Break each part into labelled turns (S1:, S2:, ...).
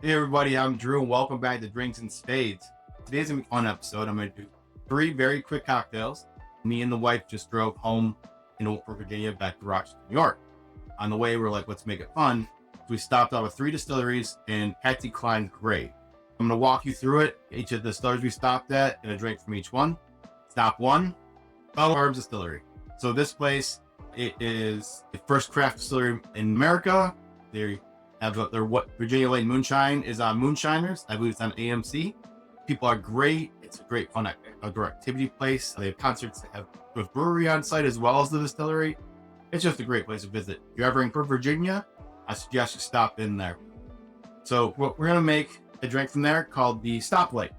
S1: Hey everybody, I'm Drew and welcome back to Drinks and Spades. Today's gonna be a fun episode. I'm gonna do 3 very quick cocktails. Me and the wife just drove home in Oakland, Virginia, back to Rochester, New York. On the way, we're like, let's make it fun. So we stopped off at 3 distilleries and Patsy Cline great. I'm gonna walk you through it. Each of the distilleries we stopped at, and a drink from each one. Stop 1, Belmont Distillery. So this place, it is the first craft distillery in America. They have their what Virginia Lane Moonshine is on Moonshiners. I believe it's on AMC. People are great. It's a great fun outdoor activity place. They have concerts. They have a brewery on site as well as the distillery. It's just a great place to visit. If you're ever in Virginia, I suggest you stop in there. So we're gonna make a drink from there called the Stoplight.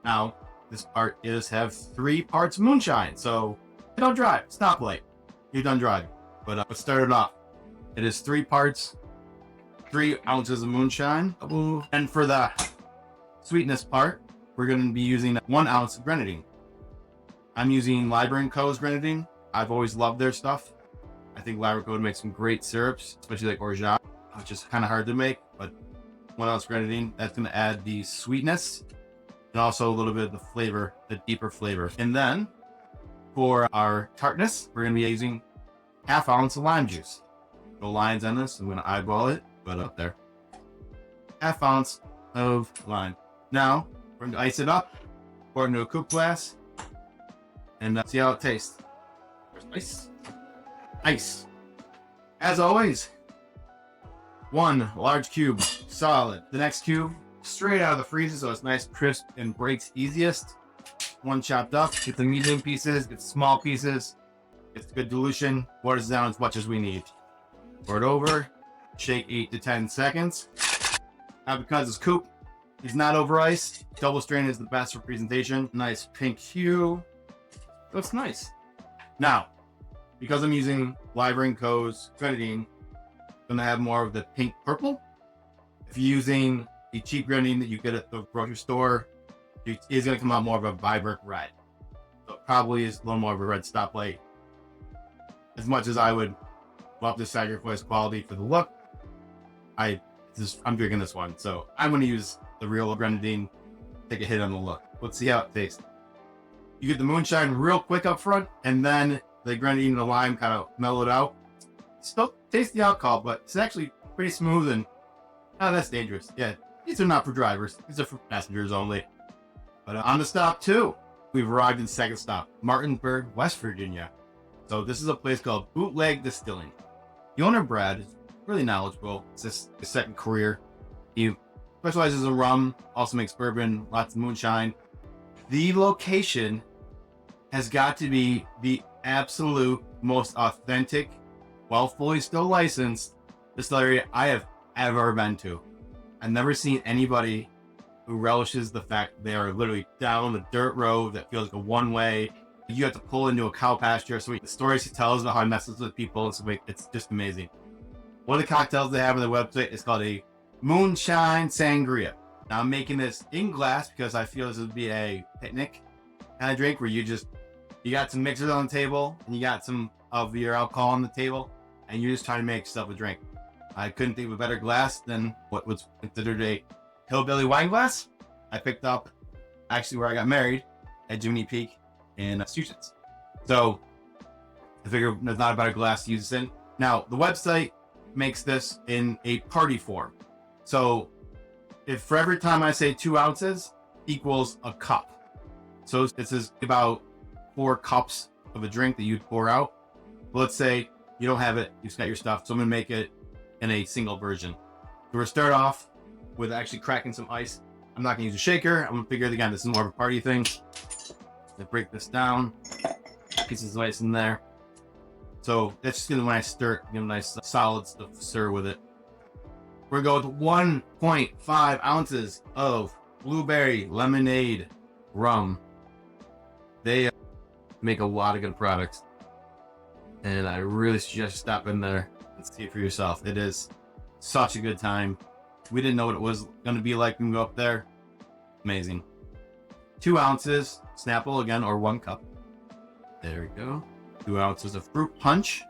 S1: Now this part is have 3 parts moonshine. So don't drive. Stoplight. You're done driving. But let's start it off. It is 3 parts. 3 ounces of moonshine. And for the sweetness part, we're going to be using 1 ounce of grenadine. I'm using Liber Co's grenadine. I've always loved their stuff. I think Liber Co makes some great syrups, especially like orgeat, which is kind of hard to make, but 1 ounce grenadine, that's going to add the sweetness and also a little bit of the flavor, the deeper flavor. And then for our tartness, we're going to be using 1/2 ounce of lime juice. No lines on this. I'm going to eyeball it. But up there, 1/2 ounce of lime. Now we're going to ice it up, pour it into a coupe glass, and see how it tastes. There's ice. As always, 1 large cube, solid. The next cube, straight out of the freezer, so it's nice, crisp, and breaks easiest. 1 chopped up. Get the medium pieces, get the small pieces. It's good dilution. Waters down as much as we need. Pour it over. Shake 8 to 10 seconds. Now because it's coupe, it's not over ice. Double strain is the best for presentation. Nice pink hue. Looks nice. Now, because I'm using Liber Co's grenadine, I'm gonna have more of the pink purple. If you're using the cheap grenadine that you get at the grocery store, it is gonna come out more of a vibrant red. So it probably is a little more of a red Stoplight. As much as I would love to sacrifice quality for the look, I'm drinking this one, so I'm going to use the real grenadine, take a hit on the look. Let's see how it tastes. You get the moonshine real quick up front, and then the grenadine and the lime kind of mellow it out. Still taste the alcohol, but it's actually pretty smooth and that's dangerous. Yeah, these are not for drivers. These are for passengers only. But on to stop 2, we've arrived in second stop, Martinsburg, West Virginia. So this is a place called Bootleg Distilling. The owner, Brad, is really knowledgeable. It's his second career. He specializes in rum, also makes bourbon, lots of moonshine. The location has got to be the absolute most authentic, while fully still licensed distillery I have ever been to. I've never seen anybody who relishes the fact they are literally down a dirt road that feels like a one-way. You have to pull into a cow pasture. So the stories he tells about how he messes with people, it's just amazing. One of the cocktails they have on their website is called a Moonshine Sangria. Now I'm making this in glass because I feel this would be a picnic kind of drink where you got some mixers on the table and you got some of your alcohol on the table and you're just trying to make yourself a drink. I couldn't think of a better glass than what was considered a hillbilly wine glass. I picked up actually where I got married at Jiminy Peak in Massachusetts. So I figured there's not a better glass to use this in. Now the website makes this in a party form. So if for every time I say 2 ounces equals a cup. So this is about 4 cups of a drink that you'd pour out. But let's say you don't have it, you just got your stuff. So I'm gonna make it in a single version. So we're gonna start off with actually cracking some ice. I'm not gonna use a shaker. I'm gonna figure again, this is more of a party thing. To break this down, pieces of ice in there. So that's just gonna, when I stir it, give a nice solid stuff to stir with it. We're gonna go with 1.5 ounces of blueberry lemonade rum. They make a lot of good products, and I really suggest you stop in there and see it for yourself. It is such a good time. We didn't know what it was gonna be like when we go up there. Amazing. 2 ounces Snapple again, or 1 cup. There we go. 2 ounces of fruit punch.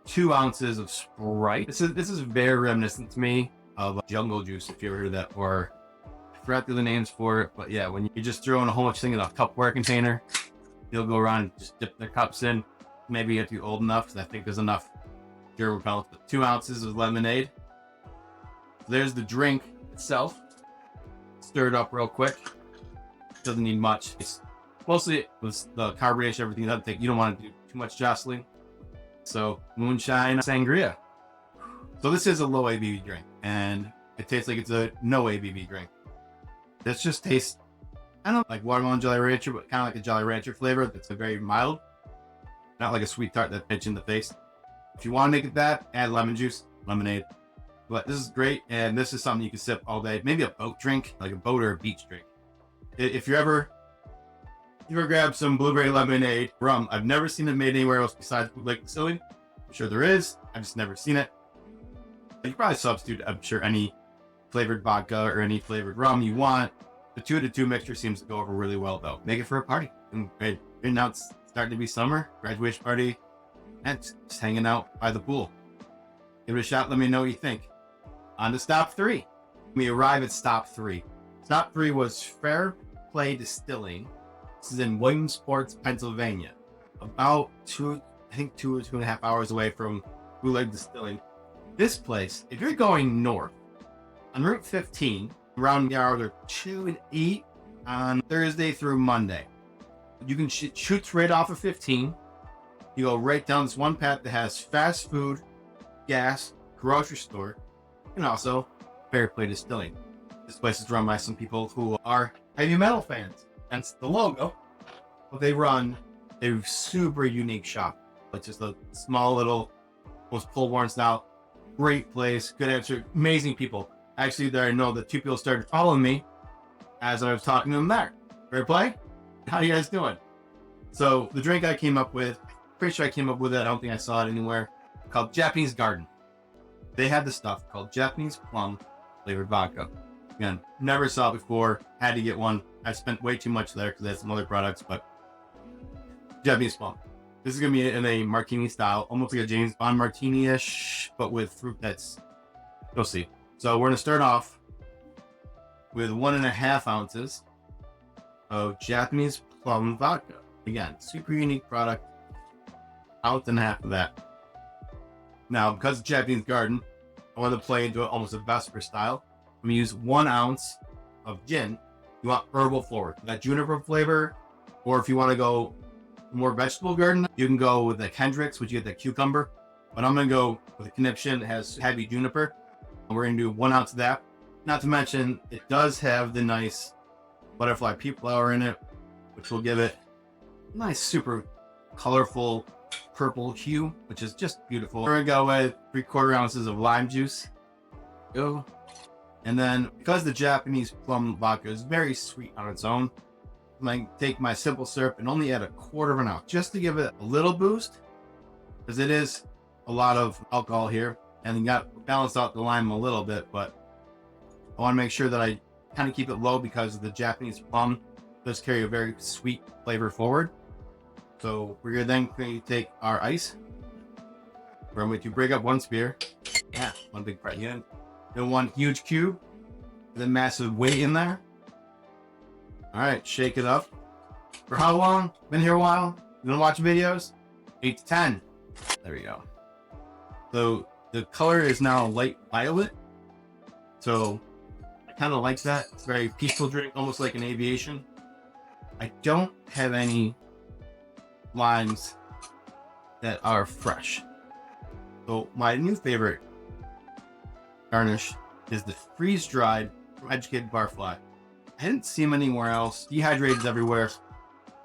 S1: 2 ounces of Sprite. This is very reminiscent to me of jungle juice, if you ever heard of that, or I forgot the other names for it, but yeah, when you just throw in a whole bunch of things in a Tupperware container, you'll go around and just dip their cups in. Maybe get you old enough, because I think there's enough germ repellent. 2 ounces of lemonade. There's the drink itself. Stir it up real quick. Doesn't need much. It's mostly with the carbonation, everything. You don't want to do too much jostling. So Moonshine Sangria. So this is a low ABV drink, and it tastes like it's a no ABV drink. This just tastes, I don't know, like watermelon Jolly Rancher, but kind of like a Jolly Rancher flavor. That's a very mild, not like a sweet tart that hits you in the face. If you want to make it that, add lemon juice, lemonade. But this is great, and this is something you can sip all day. Maybe a boat drink, like a boat or a beach drink. If you ever grab some blueberry lemonade rum, I've never seen it made anywhere else besides Bootleg Distilling. I'm sure there is. I've just never seen it. You can probably substitute, I'm sure, any flavored vodka or any flavored rum you want. The 2-to-2 mixture seems to go over really well, though. Make it for a party. And now it's starting to be summer, graduation party, and just hanging out by the pool. Give it a shot. Let me know what you think. On to stop 3. We arrive at stop 3. Stop 3 was Fair Play Distilling. This is in Williamsport, Pennsylvania. About 2 or 2.5 hours away from Bootleg Distilling. This place, if you're going north, on Route 15, around the hours are 2 and 8 on Thursday through Monday. You can shoot right off of 15. You go right down this one path that has fast food, gas, grocery store, and also Fair Play Distilling. This place is run by some people who are heavy metal fans. Hence the logo. But they run a super unique shop. It's just a small little, almost pole barn style. Great place, good answer, amazing people. Actually, there I know that 2 people started following me as I was talking to them there. Fair play? How you guys doing? So the drink I came up with, pretty sure I came up with it, I don't think I saw it anywhere, called Japanese Garden. They had this stuff called Japanese plum flavored vodka. Again, never saw it before, had to get one. I spent way too much there because they had some other products, but Japanese plum. This is going to be in a martini style, almost like a James Bond martini-ish, but with fruit that's, you'll see. So we're going to start off with 1.5 ounces of Japanese plum vodka. Again, super unique product. 1.5 ounces of that. Now, because it's Japanese Garden, I want to play into almost a Vesper style. I'm going to use 1 ounce of gin. You want herbal forward, that juniper flavor, or if you want to go more vegetable garden, you can go with the Hendrix, which you get the cucumber. But I'm going to go with a conniption that has heavy juniper. And we're going to do 1 ounce of that. Not to mention, it does have the nice butterfly peat flower in it, which will give it a nice, super colorful purple hue, which is just beautiful. We're going to go with 3/4 ounces of lime juice. Go. And then, because the Japanese plum vodka is very sweet on its own, I'm going to take my simple syrup and only add 1/4 ounce just to give it a little boost, because it is a lot of alcohol here, and you got to balance out the lime a little bit, but I want to make sure that I kind of keep it low because the Japanese plum does carry a very sweet flavor forward. So we're then going to take our ice. We're going to break up 1 spear. Yeah, 1 big part again. Then 1 huge cube with a massive weight in there. All right, shake it up. For how long? Been here a while? You gonna watch videos? 8 to 10. There we go. So the color is now light violet. So I kind of like that. It's a very peaceful drink, almost like an aviation. I don't have any limes that are fresh. So my new favorite garnish is the freeze-dried from Educated Barfly. I didn't see them anywhere else. Dehydrated everywhere,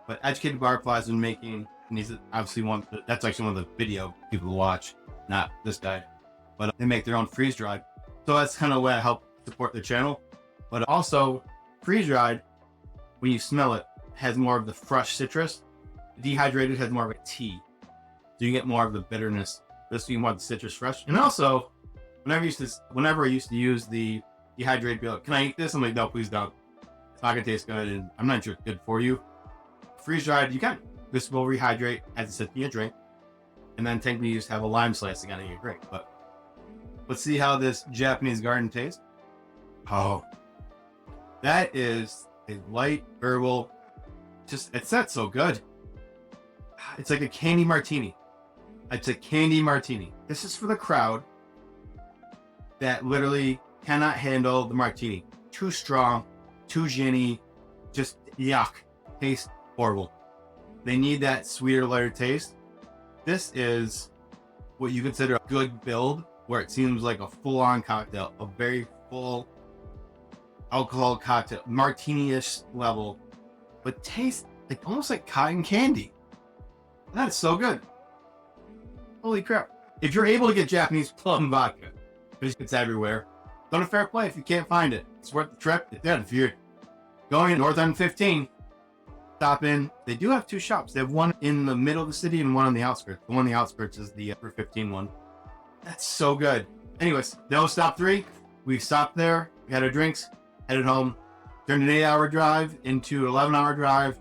S1: but Educated Barfly has been making, and he's obviously that's actually one of the video people watch, not this guy, but they make their own freeze-dried. So that's kind of the way I help support the channel. But also, freeze-dried, when you smell it, has more of the fresh citrus. Dehydrated has more of a tea, so you get more of the bitterness. This you want the citrus fresh, and also whenever I used to use the dehydrated, be like, can I eat this? I'm like, no, please don't. It's not gonna taste good, and I'm not sure it's good for you. Freeze dried, you can. This will rehydrate as it's in your drink, and then technically you just have a lime slice again in your drink. But Let's see how this Japanese garden tastes. Oh, that is a light herbal. It's not so good. It's like a candy martini. It's a candy martini. This is for the crowd that literally cannot handle the martini. Too strong, too ginny, just yuck. Tastes horrible. They need that sweeter, lighter taste. This is what you consider a good build, where it seems like a full-on cocktail, a very full alcohol cocktail, martini-ish level, but tastes like almost like cotton candy. That is so good. Holy crap. If you're able to get Japanese plum vodka, it's everywhere. Go to Fair Play if you can't find it. It's worth the trip. Yeah, if you're going north on 15, stop in. They do have 2 shops. They have one in the middle of the city and one on the outskirts. The one on the outskirts is the upper 15 one. That's so good. Anyways, that was stop 3. We stopped there. We had our drinks, headed home. Turned an 8-hour drive into an 11-hour drive.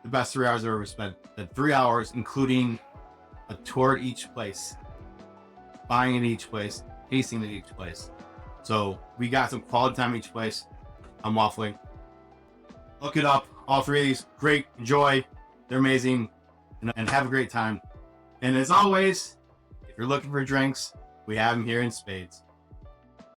S1: The best 3 hours I've ever spent. At 3 hours, including a tour at each place, buying at each place, tasting at each place. So we got some quality time at each place. I'm waffling. Look it up. All 3 of these, great. Enjoy. They're amazing. And have a great time. And as always, if you're looking for drinks, we have them here in Spades.